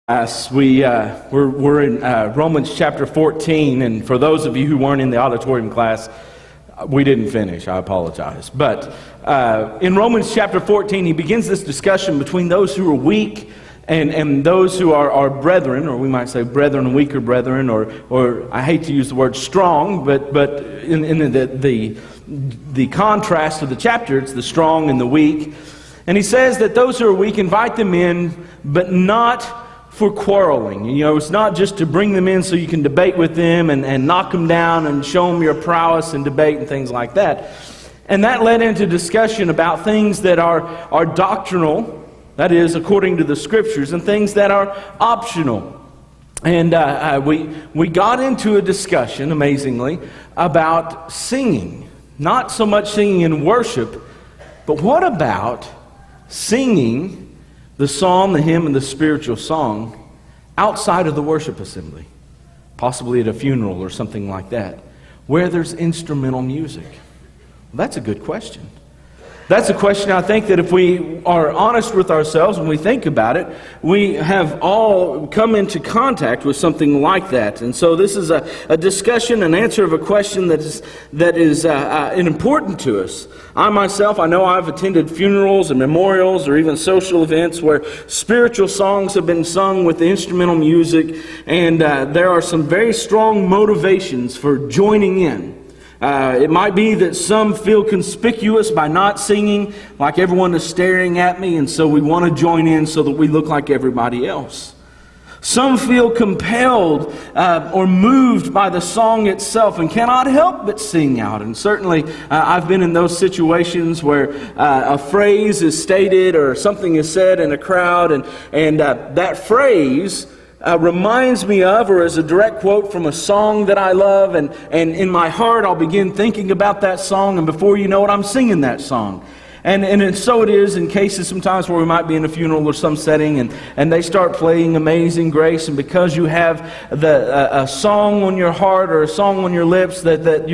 We're in Romans chapter 14, and for those of you who weren't in the auditorium class, we didn't finish. I apologize. But in Romans chapter 14, he begins this discussion between those who are weak and those who are brethren, or we might say brethren and weaker brethren, or I hate to use the word strong, but in the contrast of the chapter, it's the strong and the weak. And he says that those who are weak, invite them in, but not for quarreling. You know, it's not just to bring them in so you can debate with them and knock them down and show them your prowess and debate and things like that. And that led into discussion about things that are doctrinal, that is, according to the Scriptures, and things that are optional. And we got into a discussion, amazingly, about singing. Not so much singing in worship, but what about singing the psalm, the hymn, and the spiritual song outside of the worship assembly, possibly at a funeral or something like that, where there's instrumental music? Well, that's a good question. That's a question I think that if we are honest with ourselves when we think about it, we have all come into contact with something like that. And so this is a discussion, an answer of a question that is important to us. I myself, I know I've attended funerals and memorials or even social events where spiritual songs have been sung with the instrumental music, and there are some very strong motivations for joining in. It might be that some feel conspicuous by not singing, like everyone is staring at me, and so we want to join in so that we look like everybody else. Some feel compelled or moved by the song itself and cannot help but sing out. And certainly I've been in those situations where a phrase is stated or something is said in a crowd, and that phrase reminds me of or is a direct quote from a song that I love, and in my heart I'll begin thinking about that song, and before you know it, I'm singing that song. And so it is in cases sometimes where we might be in a funeral or some setting, and they start playing Amazing Grace, and because you have a song on your heart or a song on your lips that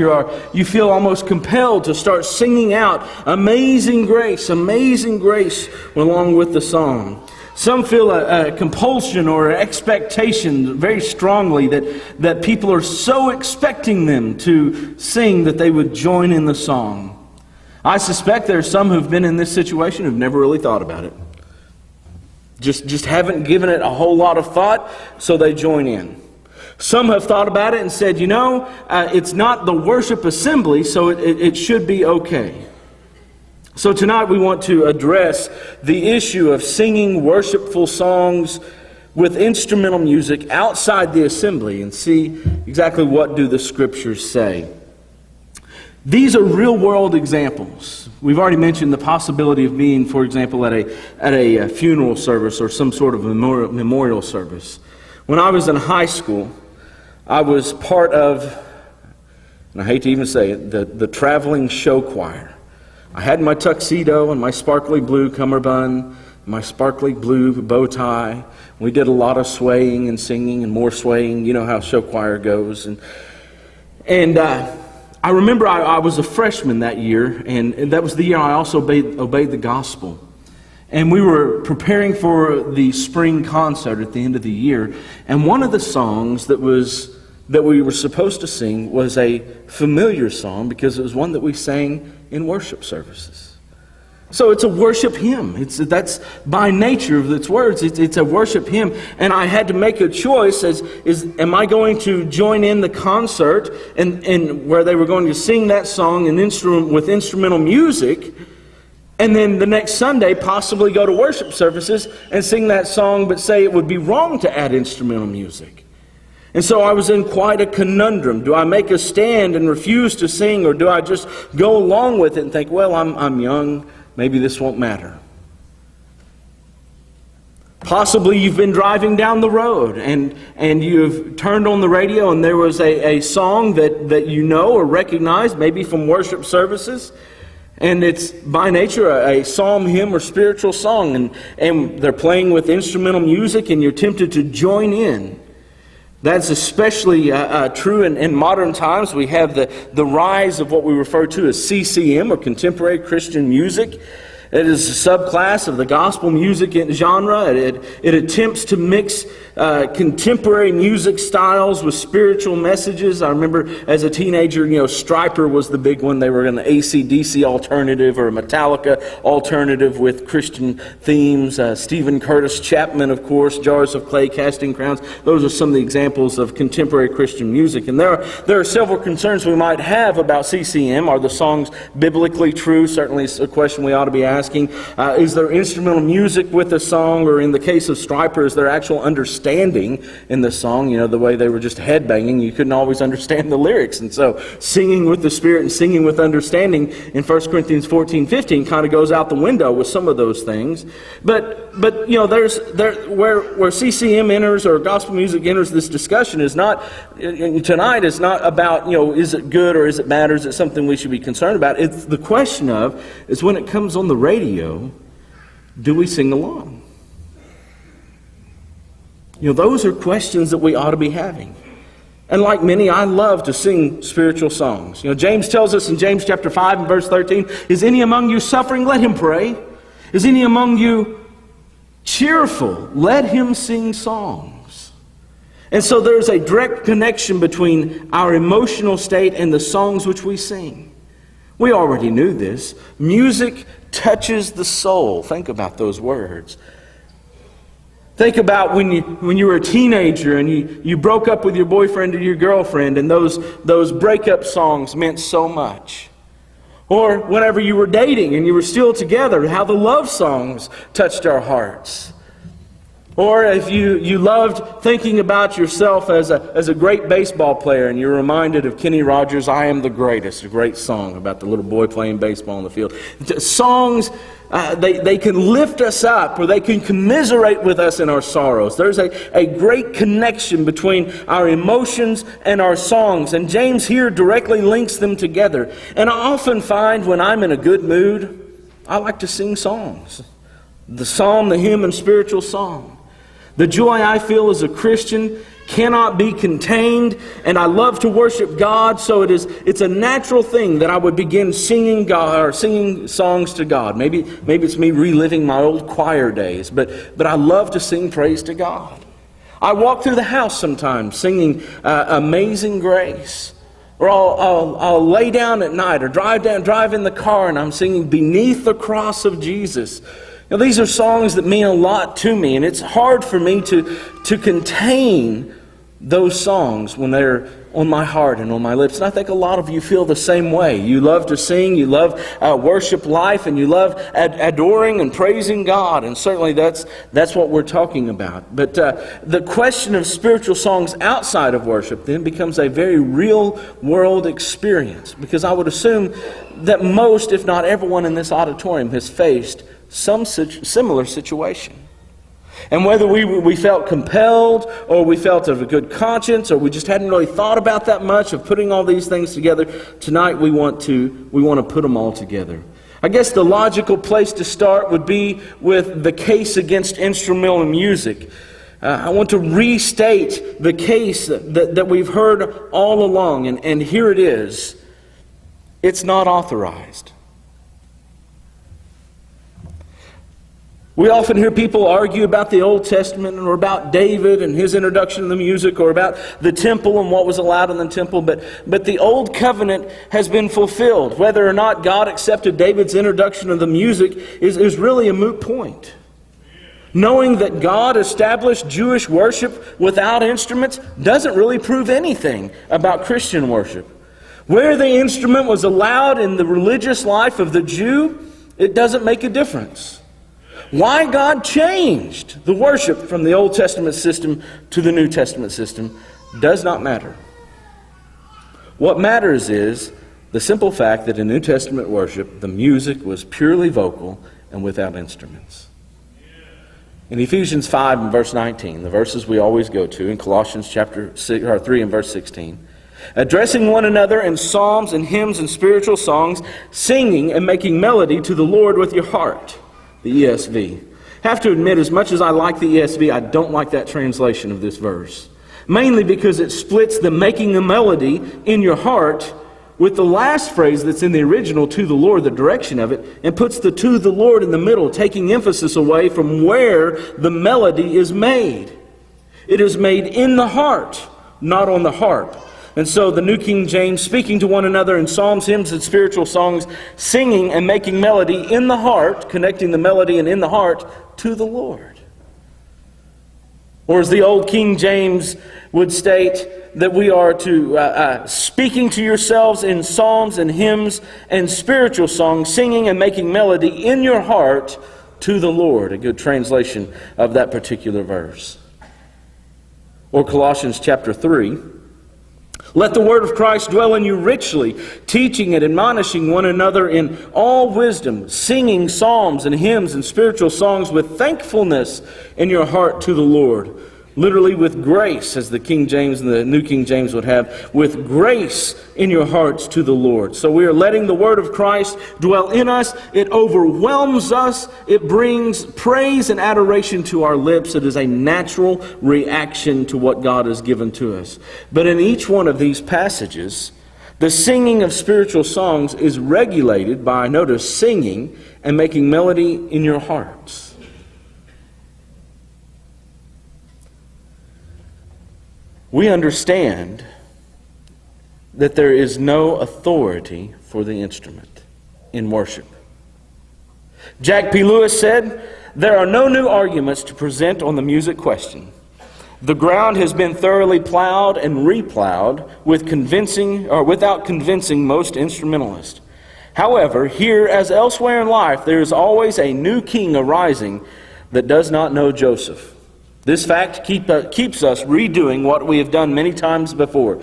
you feel almost compelled to start singing out Amazing Grace along with the song. Some feel a compulsion or expectation very strongly that people are so expecting them to sing that they would join in the song. I suspect there are some who've been in this situation who've never really thought about it. Just haven't given it a whole lot of thought, so they join in. Some have thought about it and said, it's not the worship assembly, so it should be okay. So tonight we want to address the issue of singing worshipful songs with instrumental music outside the assembly and see exactly what do the Scriptures say. These are real-world examples. We've already mentioned the possibility of being, for example, at a funeral service or some sort of memorial service. When I was in high school, I was part of, and I hate to even say it, the traveling show choir. I had my tuxedo and my sparkly blue cummerbund, my sparkly blue bow tie. We did a lot of swaying and singing and more swaying. You know how show choir goes. And I remember I was a freshman that year, and that was the year I also obeyed the gospel. And we were preparing for the spring concert at the end of the year, and one of the songs that we were supposed to sing was a familiar song because it was one that we sang in worship services. So it's a worship hymn. That's by nature of its words. It's a worship hymn. And I had to make a choice am I going to join in the concert and where they were going to sing that song with instrumental music, and then the next Sunday possibly go to worship services and sing that song but say it would be wrong to add instrumental music? And so I was in quite a conundrum. Do I make a stand and refuse to sing, or do I just go along with it and think, well, I'm young, maybe this won't matter? Possibly you've been driving down the road and you've turned on the radio and there was a song that you know or recognize, maybe from worship services, and it's by nature a psalm, hymn, or spiritual song, and they're playing with instrumental music and you're tempted to join in. That's especially true in modern times. We have the rise of what we refer to as CCM, or contemporary Christian music. It is a subclass of the gospel music genre. It attempts to mix contemporary music styles with spiritual messages. I remember as a teenager, Stryper was the big one. They were an AC/DC alternative or a Metallica alternative with Christian themes. Stephen Curtis Chapman, of course, Jars of Clay, Casting Crowns. Those are some of the examples of contemporary Christian music. And there are several concerns we might have about CCM. Are the songs biblically true? Certainly it's a question we ought to be asking. Is there instrumental music with the song, or in the case of Stryper, is there actual understanding in the song? The way they were just headbanging, you couldn't always understand the lyrics. And so singing with the Spirit and singing with understanding in 1 Corinthians 14:15 kind of goes out the window with some of those things. But where CCM enters, or gospel music enters this discussion, is not tonight is not about, is it good or is it bad, or is it something we should be concerned about? It's the question is when it comes on the radio, do we sing along? Those are questions that we ought to be having. And like many, I love to sing spiritual songs. James tells us in James chapter 5 and verse 13, is any among you suffering? Let him pray. Is any among you cheerful? Let him sing songs. And so there's a direct connection between our emotional state and the songs which we sing. We already knew this. Music touches the soul. Think about those words. Think about when you were a teenager and you broke up with your boyfriend or your girlfriend, and those breakup songs meant so much. Or whenever you were dating and you were still together, how the love songs touched our hearts. Or if you loved thinking about yourself as a great baseball player, and you're reminded of Kenny Rogers' I Am the Greatest, a great song about the little boy playing baseball on the field. Songs, they can lift us up, or they can commiserate with us in our sorrows. There's a great connection between our emotions and our songs, and James here directly links them together. And I often find when I'm in a good mood, I like to sing songs. The psalm, the hymn, and spiritual song. The joy I feel as a Christian cannot be contained, and I love to worship God, so it's a natural thing that I would begin singing God, or singing songs to God. Maybe it's me reliving my old choir days, but I love to sing praise to God. I walk through the house sometimes singing Amazing Grace. Or I'll lay down at night, or drive in the car, and I'm singing Beneath the Cross of Jesus. These are songs that mean a lot to me, and it's hard for me to contain those songs when they're on my heart and on my lips. And I think a lot of you feel the same way. You love to sing, you love worship life, and you love adoring and praising God. And certainly that's what we're talking about. But the question of spiritual songs outside of worship then becomes a very real world experience. Because I would assume that most, if not everyone in this auditorium has faced some similar situation. And whether we felt compelled, or we felt of a good conscience, or we just hadn't really thought about that much of putting all these things together, tonight we want to put them all together. I guess the logical place to start would be with the case against instrumental music. I want to restate the case that we've heard all along, and here it is. It's not authorized. We often hear people argue about the Old Testament, or about David and his introduction to the music, or about the temple and what was allowed in the temple. But the Old Covenant has been fulfilled. Whether or not God accepted David's introduction of the music is really a moot point. Knowing that God established Jewish worship without instruments doesn't really prove anything about Christian worship. Where the instrument was allowed in the religious life of the Jew, it doesn't make a difference. Why God changed the worship from the Old Testament system to the New Testament system does not matter. What matters is the simple fact that in New Testament worship, the music was purely vocal and without instruments. In Ephesians 5 and verse 19, the verses we always go to, in Colossians chapter 3 and verse 16, addressing one another in psalms and hymns and spiritual songs, singing and making melody to the Lord with your heart. The ESV. I have to admit, as much as I like the ESV, I don't like that translation of this verse. Mainly because it splits the making a melody in your heart with the last phrase that's in the original, to the Lord, the direction of it, and puts the to the Lord in the middle, taking emphasis away from where the melody is made. It is made in the heart, not on the harp. And so the New King James, speaking to one another in psalms, hymns, and spiritual songs, singing and making melody in the heart, connecting the melody and in the heart to the Lord. Or as the old King James would state, that we are to speaking to yourselves in psalms and hymns and spiritual songs, singing and making melody in your heart to the Lord. A good translation of that particular verse. Or Colossians chapter 3. Let the word of Christ dwell in you richly, teaching and admonishing one another in all wisdom, singing psalms and hymns and spiritual songs with thankfulness in your heart to the Lord. Literally with grace, as the King James and the New King James would have, with grace in your hearts to the Lord. So we are letting the word of Christ dwell in us. It overwhelms us. It brings praise and adoration to our lips. It is a natural reaction to what God has given to us. But in each one of these passages, the singing of spiritual songs is regulated by, notice, singing and making melody in your hearts. We understand that there is no authority for the instrument in worship. Jack P. Lewis said, "There are no new arguments to present on the music question. The ground has been thoroughly plowed and replowed without convincing most instrumentalists. However, here as elsewhere in life, there is always a new king arising that does not know Joseph. This fact keeps us redoing what we have done many times before.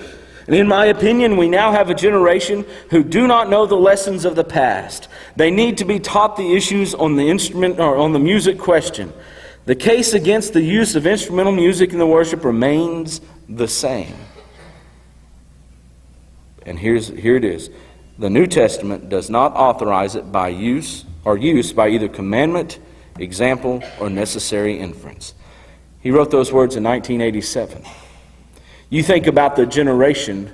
And in my opinion, we now have a generation who do not know the lessons of the past. They need to be taught the issues on the instrument or on the music question. The case against the use of instrumental music in the worship remains the same." And here it is. The New Testament does not authorize it by use by either commandment, example, or necessary inference. He wrote those words in 1987. You think about the generation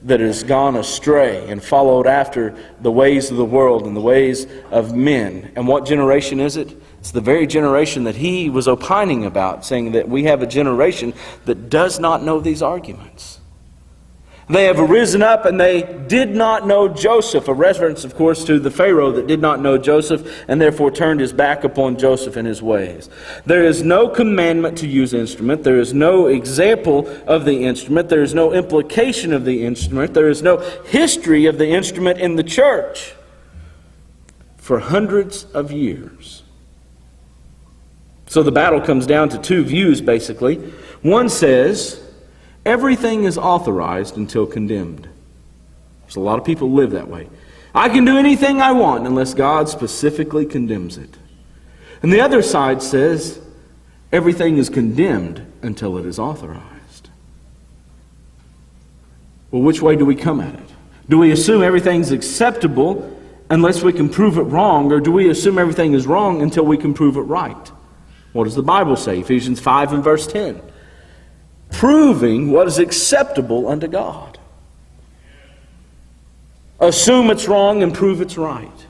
that has gone astray and followed after the ways of the world and the ways of men. And what generation is it? It's the very generation that he was opining about, saying that we have a generation that does not know these arguments. They have arisen up and they did not know Joseph. A reference, of course, to the Pharaoh that did not know Joseph and therefore turned his back upon Joseph and his ways. There is no commandment to use instrument. There is no example of the instrument. There is no implication of the instrument. There is no history of the instrument in the church for hundreds of years. So the battle comes down to two views, basically. One says, everything is authorized until condemned. There's a lot of people who live that way. I can do anything I want unless God specifically condemns it. And the other side says everything is condemned until it is authorized. Well, which way do we come at it? Do we assume everything's acceptable unless we can prove it wrong, or do we assume everything is wrong until we can prove it right? What does the Bible say? Ephesians 5 and verse 10. Proving what is acceptable unto God. Assume it's wrong and prove it's right.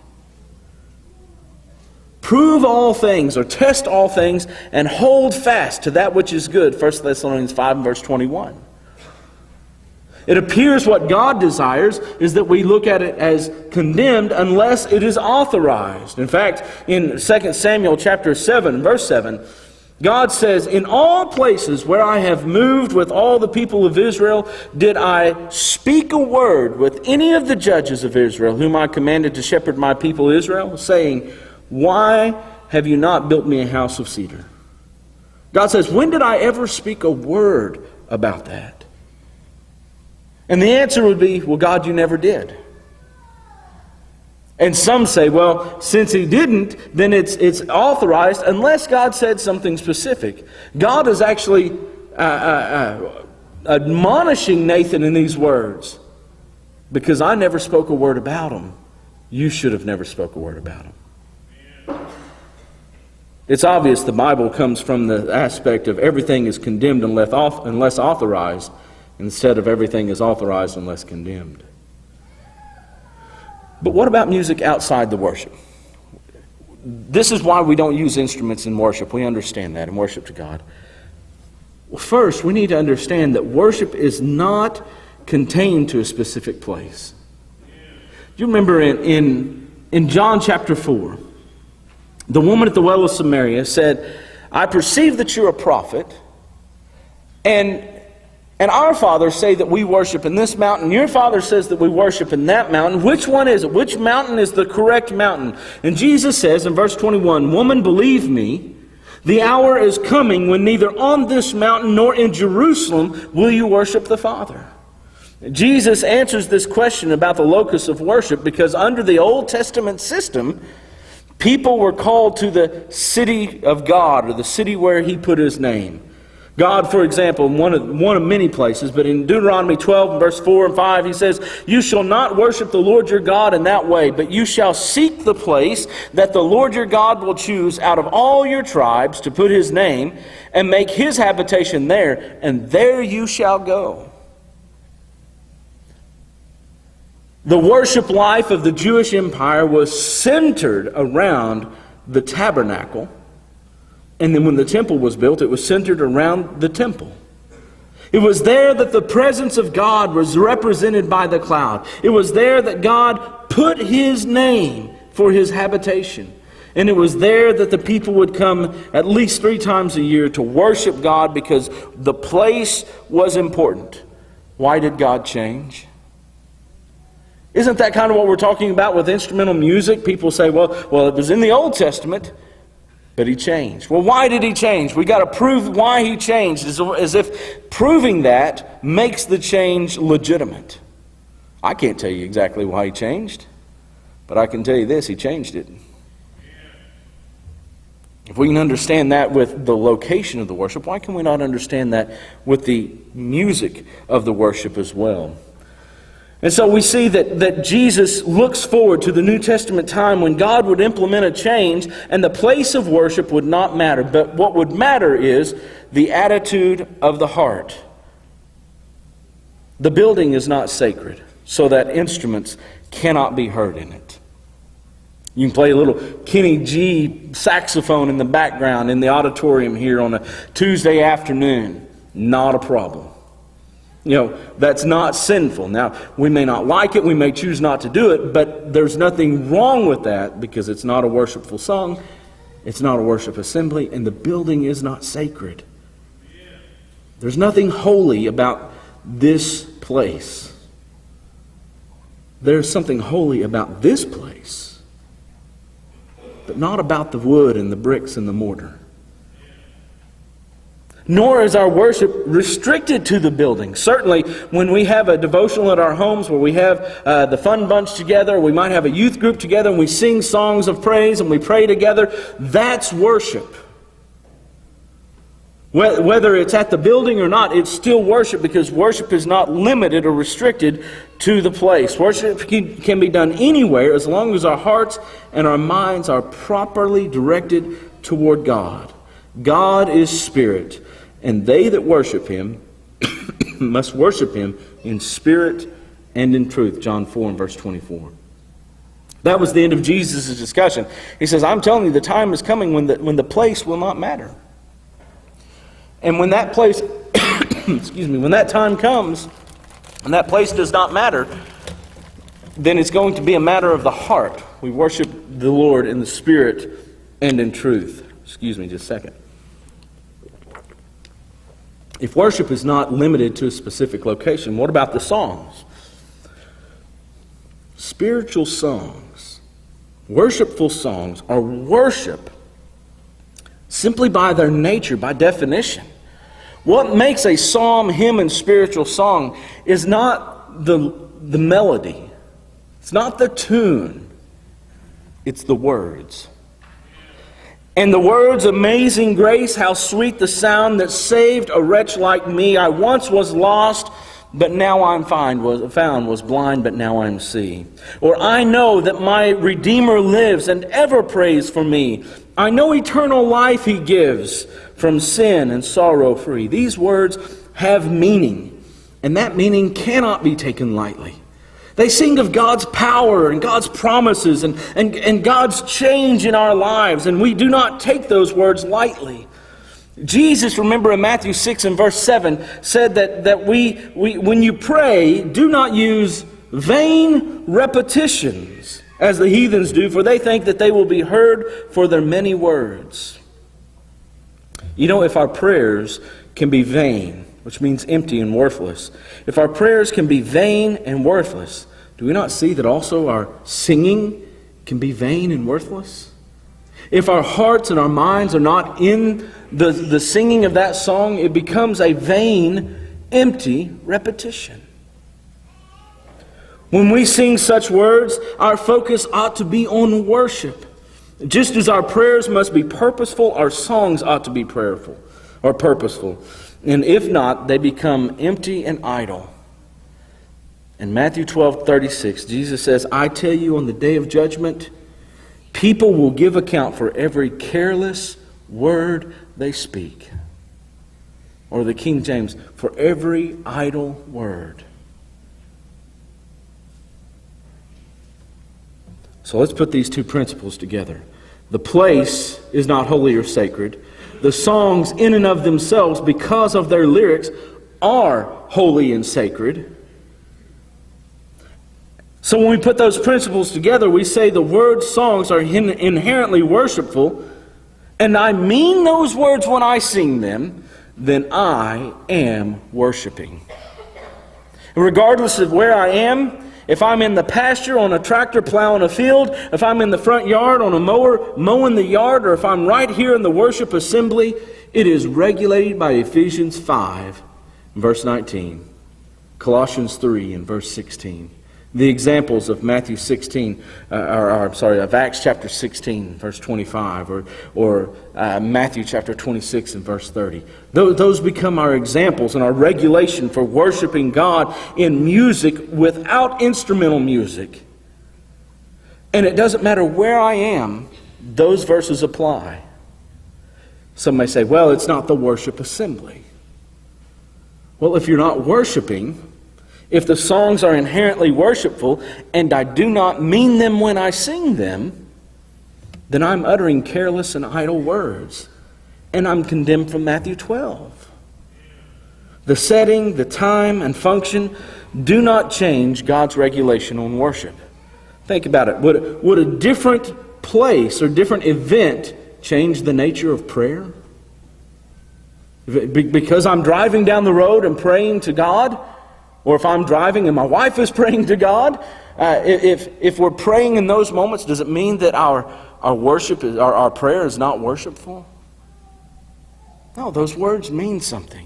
Prove all things or test all things and hold fast to that which is good. 1 Thessalonians 5 and verse 21. It appears what God desires is that we look at it as condemned unless it is authorized. In fact, in 2 Samuel chapter 7, verse 7, God says, in all places where I have moved with all the people of Israel, did I speak a word with any of the judges of Israel, whom I commanded to shepherd my people Israel, saying, why have you not built me a house of cedar? God says, when did I ever speak a word about that? And the answer would be, well, God, you never did. And some say, well, since he didn't, then it's authorized unless God said something specific. God is actually admonishing Nathan in these words. Because I never spoke a word about him, you should have never spoke a word about him. It's obvious the Bible comes from the aspect of everything is condemned unless authorized, instead of everything is authorized unless condemned. But what about music outside the worship? This is why we don't use instruments in worship. We understand that in worship to God. Well, first, we need to understand that worship is not contained to a specific place. Do you remember in John chapter 4, the woman at the well of Samaria said, I perceive that you're a prophet, and our fathers say that we worship in this mountain. Your father says that we worship in that mountain. Which one is it? Which mountain is the correct mountain? And Jesus says in verse 21, Woman, believe me, the hour is coming when neither on this mountain nor in Jerusalem will you worship the Father. Jesus answers this question about the locus of worship because under the Old Testament system, people were called to the city of God, or the city where He put His name. God, for example, in one of many places, but in Deuteronomy 12, verse 4 and 5, He says, You shall not worship the Lord your God in that way, but you shall seek the place that the Lord your God will choose out of all your tribes to put His name, and make His habitation there, and there you shall go. The worship life of the Jewish empire was centered around the tabernacle. And then when the temple was built, it was centered around the temple. It was there that the presence of God was represented by the cloud. It was there that God put His name for His habitation. And it was there that the people would come at least 3 times a year to worship God because the place was important. Why did God change? Isn't that kind of what we're talking about with instrumental music? People say, well, it was in the Old Testament, but He changed. Well, why did He change? We got to prove why He changed, as if proving that makes the change legitimate. I can't tell you exactly why He changed, but I can tell you this, He changed it. If we can understand that with the location of the worship, why can we not understand that with the music of the worship as well? And so we see that Jesus looks forward to the New Testament time when God would implement a change and the place of worship would not matter. But what would matter is the attitude of the heart. The building is not sacred, so that instruments cannot be heard in it. You can play a little Kenny G saxophone in the background in the auditorium here on a Tuesday afternoon. Not a problem. That's not sinful. Now, we may not like it, we may choose not to do it, but there's nothing wrong with that because it's not a worshipful song, it's not a worship assembly, and the building is not sacred. There's nothing holy about this place. There's something holy about this place, but not about the wood and the bricks and the mortar. Nor is our worship restricted to the building. Certainly, when we have a devotional at our homes where we have the fun bunch together, we might have a youth group together and we sing songs of praise and we pray together, that's worship. Whether it's at the building or not, it's still worship because worship is not limited or restricted to the place. Worship can be done anywhere as long as our hearts and our minds are properly directed toward God. God is spirit, and they that worship Him must worship Him in spirit and in truth. John 4 and verse 24. That was the end of Jesus' discussion. He says, I'm telling you, the time is coming when the place will not matter. And when that place, when that time comes, and that place does not matter, then it's going to be a matter of the heart. We worship the Lord in the spirit and in truth. Excuse me just a second. If worship is not limited to a specific location, what about the songs? Spiritual songs, worshipful songs, are worship simply by their nature, by definition. What makes a psalm, hymn, and spiritual song is not the melody. It's not the tune. It's the words. And the words, amazing grace, how sweet the sound that saved a wretch like me. I once was lost, but now I'm found, was blind, but now I'm see. Or I know that my Redeemer lives and ever prays for me. I know eternal life He gives, from sin and sorrow free. These words have meaning, and that meaning cannot be taken lightly. They sing of God's power and God's promises and God's change in our lives, and we do not take those words lightly. Jesus, remember in Matthew 6 and verse 7, said that we when you pray, do not use vain repetitions as the heathens do, for they think that they will be heard for their many words. You know, if our prayers can be vain, which means empty and worthless, if our prayers can be vain and worthless, do we not see that also our singing can be vain and worthless? If our hearts and our minds are not in the singing of that song, it becomes a vain, empty repetition. When we sing such words, our focus ought to be on worship. Just as our prayers must be purposeful, our songs ought to be prayerful or purposeful. And if not, they become empty and idle. In Matthew 12:36, Jesus says, I tell you, on the day of judgment, people will give account for every careless word they speak. Or the King James, for every idle word. So let's put these two principles together. The place is not holy or sacred. The songs in and of themselves, because of their lyrics, are holy and sacred. So when we put those principles together, we say the word songs are inherently worshipful, and I mean those words when I sing them, then I am worshiping. And regardless of where I am, if I'm in the pasture on a tractor plowing a field, if I'm in the front yard on a mower mowing the yard, or if I'm right here in the worship assembly, it is regulated by Ephesians 5, verse 19, Colossians 3, and verse 16. The examples of Matthew 16, of Acts chapter 16, verse 25, or Matthew chapter 26 and verse 30. Those become our examples and our regulation for worshiping God in music without instrumental music. And it doesn't matter where I am, those verses apply. Some may say, well, it's not the worship assembly. Well, if you're not worshiping, if the songs are inherently worshipful, and I do not mean them when I sing them, then I'm uttering careless and idle words, and I'm condemned from Matthew 12. The setting, the time, and function do not change God's regulation on worship. Think about it. Would a different place or different event change the nature of prayer? Because I'm driving down the road and praying to God, or if I'm driving and my wife is praying to God, if we're praying in those moments, does it mean that our worship, our prayer is not worshipful? No, those words mean something.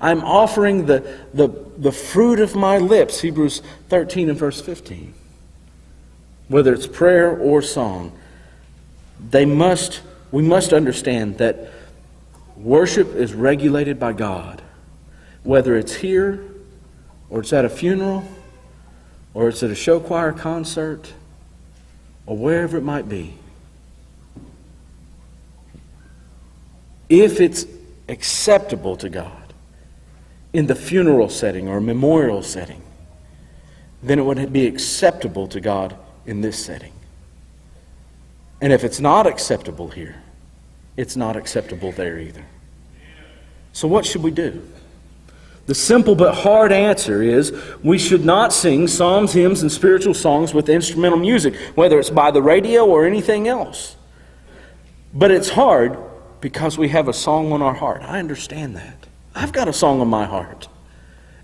I'm offering the fruit of my lips, Hebrews 13 and verse 15. Whether it's prayer or song, we must understand that worship is regulated by God. Whether it's here, or it's at a funeral, or it's at a show choir concert, or wherever it might be. If it's acceptable to God in the funeral setting or memorial setting, then it would be acceptable to God in this setting. And if it's not acceptable here, it's not acceptable there either. So what should we do? The simple but hard answer is we should not sing psalms, hymns, and spiritual songs with instrumental music, whether it's by the radio or anything else. But it's hard because we have a song on our heart. I understand that. I've got a song on my heart.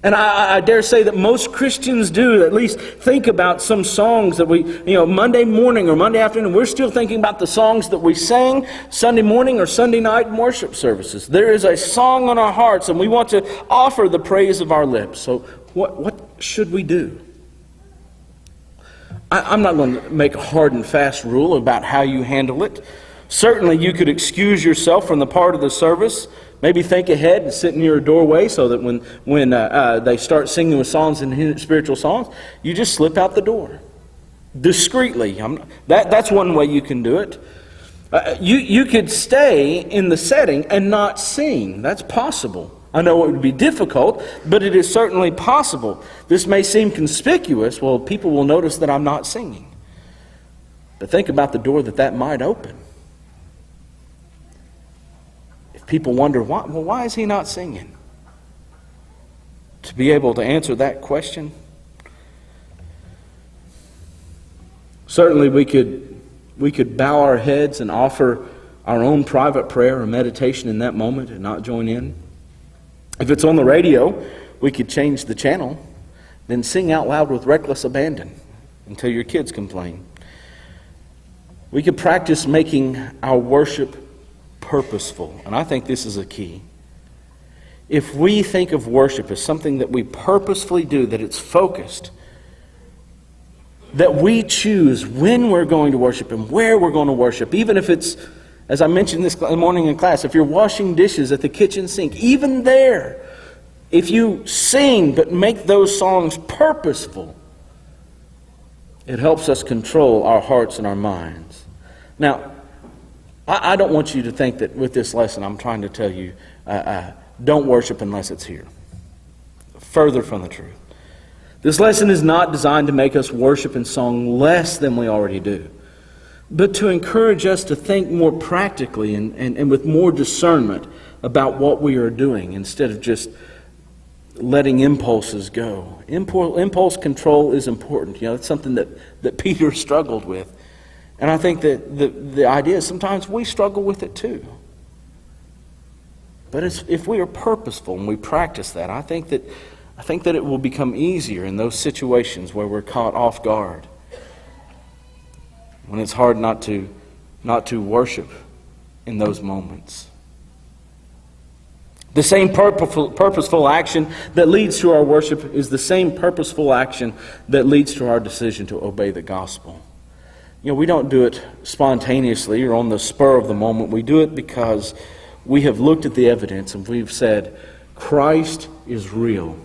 And I dare say that most Christians do at least think about some songs that we, Monday morning or Monday afternoon, we're still thinking about the songs that we sang Sunday morning or Sunday night in worship services. There is a song on our hearts and we want to offer the praise of our lips. So what should we do? I'm not going to make a hard and fast rule about how you handle it. Certainly you could excuse yourself from the part of the service. Maybe think ahead and sit near a doorway so that when they start singing with songs and spiritual songs, you just slip out the door discreetly. That's one way you can do it. You could stay in the setting and not sing. That's possible. I know it would be difficult, but it is certainly possible. This may seem conspicuous. Well, people will notice that I'm not singing. But think about the door that might open. If people wonder, why is he not singing? To be able to answer that question, certainly we could bow our heads and offer our own private prayer or meditation in that moment and not join in. If it's on the radio, we could change the channel, then sing out loud with reckless abandon until your kids complain. We could practice making our worship purposeful, and I think this is a key. If we think of worship as something that we purposefully do, that it's focused, that we choose when we're going to worship and where we're going to worship, even if it's, as I mentioned this morning in class, if you're washing dishes at the kitchen sink, even there, if you sing but make those songs purposeful, it helps us control our hearts and our minds. Now, I don't want you to think that with this lesson I'm trying to tell you, don't worship unless it's here. Further from the truth. This lesson is not designed to make us worship in song less than we already do, but to encourage us to think more practically and with more discernment about what we are doing instead of just letting impulses go. Impulse control is important. It's something that Peter struggled with. And I think that the idea is sometimes we struggle with it too. But if we are purposeful and we practice that, I think that it will become easier in those situations where we're caught off guard. When it's hard not to worship in those moments. The same purposeful action that leads to our worship is the same purposeful action that leads to our decision to obey the gospel. We don't do it spontaneously or on the spur of the moment. We do it because we have looked at the evidence and we've said, Christ is real.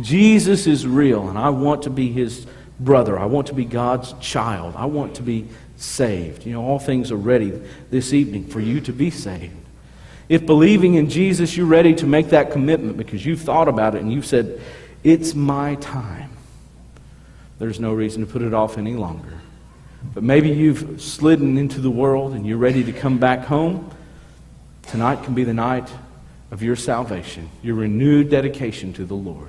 Jesus is real, and I want to be his brother. I want to be God's child. I want to be saved. All things are ready this evening for you to be saved. If believing in Jesus, you're ready to make that commitment because you've thought about it and you've said, it's my time. There's no reason to put it off any longer. But maybe you've slidden into the world and you're ready to come back home. Tonight can be the night of your salvation, your renewed dedication to the Lord.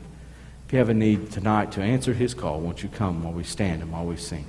If you have a need tonight to answer his call, won't you come while we stand and while we sing?